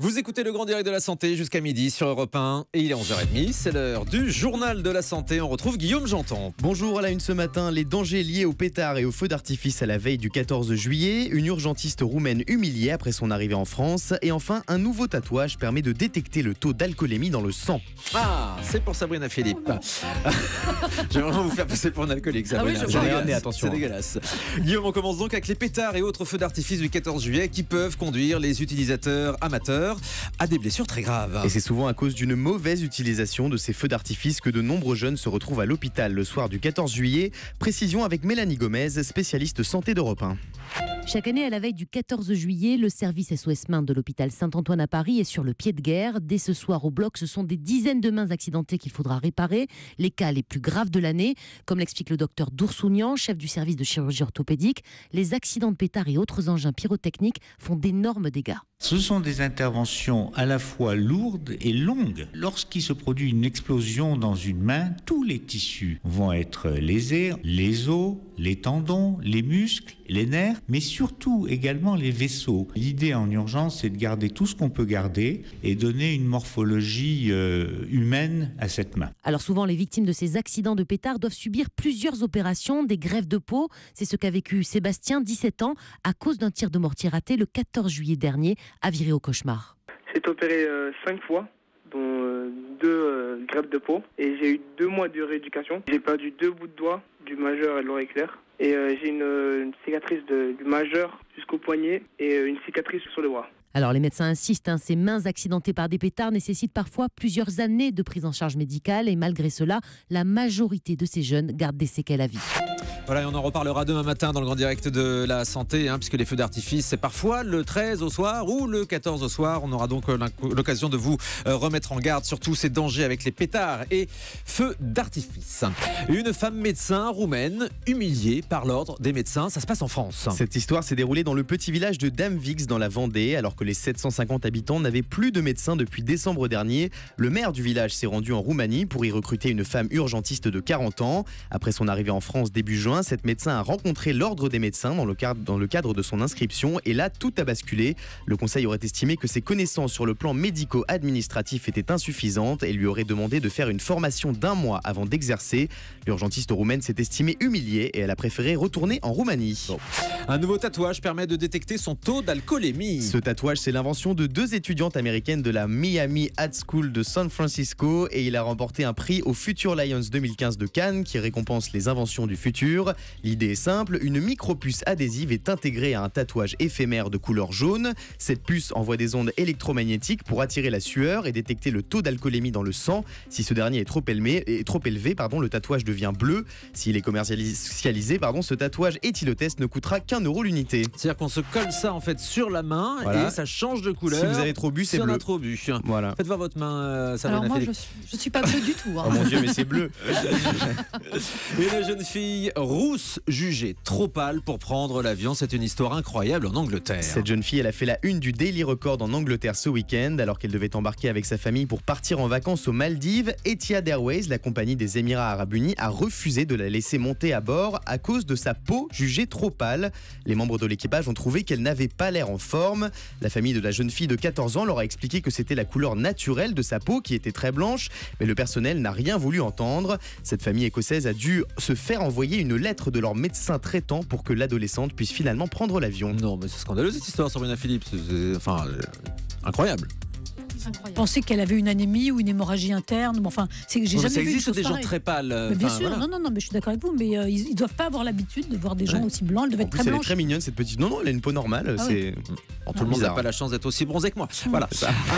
Vous écoutez le Grand Direct de la Santé jusqu'à midi sur Europe 1 et il est 11h30. C'est l'heure du journal de la santé. On retrouve Guillaume Janton. Bonjour, à la une ce matin, les dangers liés aux pétards et aux feux d'artifice à la veille du 14 juillet. Une urgentiste roumaine humiliée après son arrivée en France. Et enfin, un nouveau tatouage permet de détecter le taux d'alcoolémie dans le sang. Ah, c'est pour Sabrina Philippe. Je vais vraiment vous faire passer pour un alcoolique, Sabrina. J'en ai ramené, attention. C'est dégueulasse. Guillaume, on commence donc avec les pétards et autres feux d'artifice du 14 juillet qui peuvent conduire les utilisateurs amateurs à des blessures très graves. Et c'est souvent à cause d'une mauvaise utilisation de ces feux d'artifice que de nombreux jeunes se retrouvent à l'hôpital le soir du 14 juillet. Précision avec Mélanie Gomez, spécialiste santé d'Europe 1. Chaque année, à la veille du 14 juillet, le service SOS Mains de l'hôpital Saint-Antoine à Paris est sur le pied de guerre. Dès ce soir au bloc, ce sont des dizaines de mains accidentées qu'il faudra réparer, les cas les plus graves de l'année. Comme l'explique le docteur Doursounian, chef du service de chirurgie orthopédique, les accidents de pétards et autres engins pyrotechniques font d'énormes dégâts. Ce sont des interventions à la fois lourdes et longues. Lorsqu'il se produit une explosion dans une main, tous les tissus vont être lésés, les os, les tendons, les muscles, les nerfs, mais surtout également les vaisseaux. L'idée en urgence, c'est de garder tout ce qu'on peut garder et donner une morphologie humaine à cette main. Alors souvent, les victimes de ces accidents de pétards doivent subir plusieurs opérations, des greffes de peau. C'est ce qu'a vécu Sébastien, 17 ans, à cause d'un tir de mortier raté le 14 juillet dernier, à virer au cauchemar. J'ai opéré 5 fois, dont 2 greffes de peau, et j'ai eu 2 mois de rééducation. J'ai perdu 2 bouts de doigts, du majeur et de l'auriculaire, et j'ai une cicatrice du majeur jusqu'au poignet et une cicatrice sur le bras. Alors les médecins insistent, ces mains accidentées par des pétards nécessitent parfois plusieurs années de prise en charge médicale et malgré cela, la majorité de ces jeunes gardent des séquelles à vie. Voilà, et on en reparlera demain matin dans le Grand Direct de la Santé, puisque les feux d'artifice, c'est parfois le 13 au soir ou le 14 au soir. On aura donc l'occasion de vous remettre en garde sur tous ces dangers avec les pétards et feux d'artifice. Une femme médecin roumaine humiliée par l'ordre des médecins, ça se passe en France. Cette histoire s'est déroulée dans le petit village de Damvix dans la Vendée, alors que les 750 habitants n'avaient plus de médecin depuis décembre dernier. Le maire du village s'est rendu en Roumanie pour y recruter une femme urgentiste de 40 ans. Après son arrivée en France début juin, cette médecin a rencontré l'ordre des médecins dans le cadre de son inscription et là, tout a basculé. Le conseil aurait estimé que ses connaissances sur le plan médico-administratif étaient insuffisantes et lui aurait demandé de faire une formation d'1 mois avant d'exercer. L'urgentiste roumaine s'est estimée humiliée et elle a préféré retourner en Roumanie. Bon. Un nouveau tatouage permet de détecter son taux d'alcoolémie. Ce tatouage, c'est l'invention de 2 étudiantes américaines de la Miami Ad School de San Francisco et il a remporté un prix au Future Lions 2015 de Cannes qui récompense les inventions du futur. L'idée est simple, une micropuce adhésive est intégrée à un tatouage éphémère de couleur jaune. Cette puce envoie des ondes électromagnétiques pour attirer la sueur et détecter le taux d'alcoolémie dans le sang. Si ce dernier est trop élevé, le tatouage devient bleu. S'il est commercialisé, ce tatouage éthylotest ne coûtera qu'1 € l'unité. C'est-à-dire qu'on se colle ça en fait sur la main et ça change de couleur. Si vous avez trop bu, c'est bleu. Si on a trop bu. Voilà. Faites voir votre main, Sabrina. Alors moi, Philippe. je suis pas bleu du tout. Oh mon Dieu, mais c'est bleu. Une jeune fille rousse jugée trop pâle pour prendre l'avion. C'est une histoire incroyable en Angleterre. Cette jeune fille, elle a fait la une du Daily Record en Angleterre ce week-end alors qu'elle devait embarquer avec sa famille pour partir en vacances aux Maldives. Etihad Airways, la compagnie des Émirats Arabes Unis, a refusé de la laisser monter à bord à cause de sa peau jugée trop pâle. Les membres de l'équipage ont trouvé qu'elle n'avait pas l'air en forme. La famille de la jeune fille de 14 ans leur a expliqué que c'était la couleur naturelle de sa peau qui était très blanche, mais le personnel n'a rien voulu entendre. Cette famille écossaise a dû se faire envoyer une lettre de leur médecin traitant pour que l'adolescente puisse finalement prendre l'avion. Non, mais c'est scandaleux cette histoire, Sabrina Philippe. Incroyable. Pensez qu'elle avait une anémie ou une hémorragie interne. Enfin, j'ai jamais ça vu existe une chose des gens pareille. très pâles. Mais bien sûr, voilà. non, mais je suis d'accord avec vous, mais ils doivent pas avoir l'habitude de voir des gens aussi blancs. Elle devait être très Elle est blanche. très mignonne cette petite. Non, elle a une peau normale. Ah c'est tout le monde n'a pas la chance d'être aussi bronzé que moi. Voilà.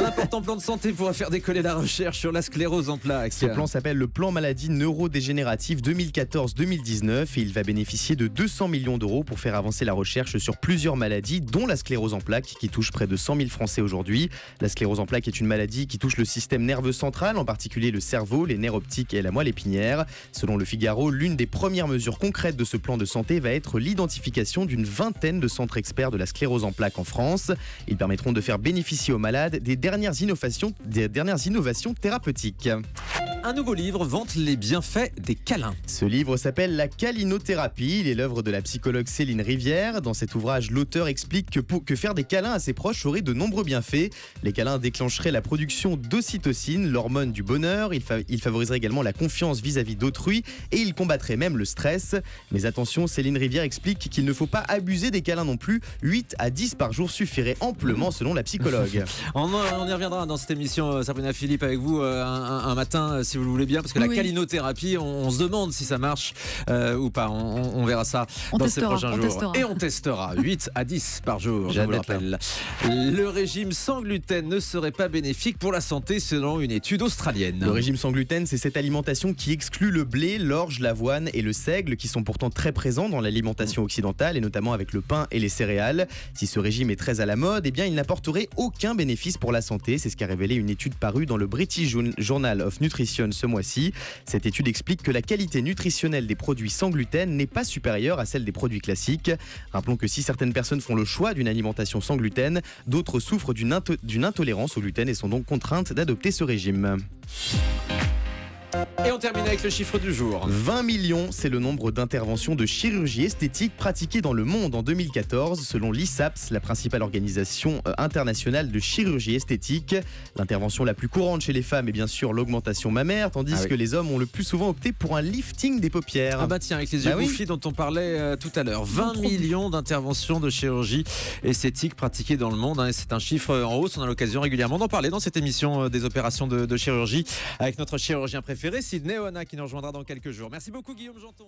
Un important plan de santé pourra faire décoller la recherche sur la sclérose en plaques. Ce plan s'appelle le plan maladie neurodégénérative 2014-2019 et il va bénéficier de 200 millions d'euros pour faire avancer la recherche sur plusieurs maladies, dont la sclérose en plaques qui touche près de 100 000 Français aujourd'hui. La sclérose en plaques est une maladie qui touche le système nerveux central, en particulier le cerveau, les nerfs optiques et la moelle épinière. Selon le Figaro, l'une des premières mesures concrètes de ce plan de santé va être l'identification d'une vingtaine de centres experts de la sclérose en plaques en France. Ils permettront de faire bénéficier aux malades des dernières innovations thérapeutiques. un nouveau livre vante les bienfaits des câlins. Ce livre s'appelle La câlinothérapie. Il est l'œuvre de la psychologue Céline Rivière. Dans cet ouvrage, l'auteur explique que faire des câlins à ses proches aurait de nombreux bienfaits. Les câlins déclencheraient la production d'ocytocine, l'hormone du bonheur. Il favoriserait également la confiance vis-à-vis d'autrui et il combattrait même le stress. Mais attention, Céline Rivière explique qu'il ne faut pas abuser des câlins non plus. 8 à 10 par jour suffirait amplement selon la psychologue. On y reviendra dans cette émission, Sabrina Philippe, avec vous un matin, si vous le voulez bien, parce que la câlinothérapie, on se demande si ça marche ou pas. On verra ça dans ces prochains jours. Et on testera 8 à 10 par jour, je vous le rappelle. Le régime sans gluten ne serait pas bénéfique pour la santé selon une étude australienne. Le régime sans gluten, c'est cette alimentation qui exclut le blé, l'orge, l'avoine et le seigle qui sont pourtant très présents dans l'alimentation occidentale et notamment avec le pain et les céréales. Si ce régime est très à la mode, eh bien il n'apporterait aucun bénéfice pour la santé. C'est ce qu'a révélé une étude parue dans le British Journal of Nutrition ce mois-ci. Cette étude explique que la qualité nutritionnelle des produits sans gluten n'est pas supérieure à celle des produits classiques. Rappelons que si certaines personnes font le choix d'une alimentation sans gluten, d'autres souffrent d'une intolérance au gluten et sont donc contraintes d'adopter ce régime. Et on termine avec le chiffre du jour. 20 millions, c'est le nombre d'interventions de chirurgie esthétique pratiquées dans le monde en 2014, selon l'ISAPS, la principale organisation internationale de chirurgie esthétique. L'intervention la plus courante chez les femmes est bien sûr l'augmentation mammaire, tandis que les hommes ont le plus souvent opté pour un lifting des paupières. Ah bah tiens, avec les yeux bouffis dont on parlait tout à l'heure. 20 millions d'interventions de chirurgie esthétique pratiquées dans le monde. Et c'est un chiffre en hausse. On a l'occasion régulièrement d'en parler dans cette émission des opérations de chirurgie avec notre chirurgien préféré, Sidney Oana, qui nous rejoindra dans quelques jours. Merci beaucoup Guillaume Janton.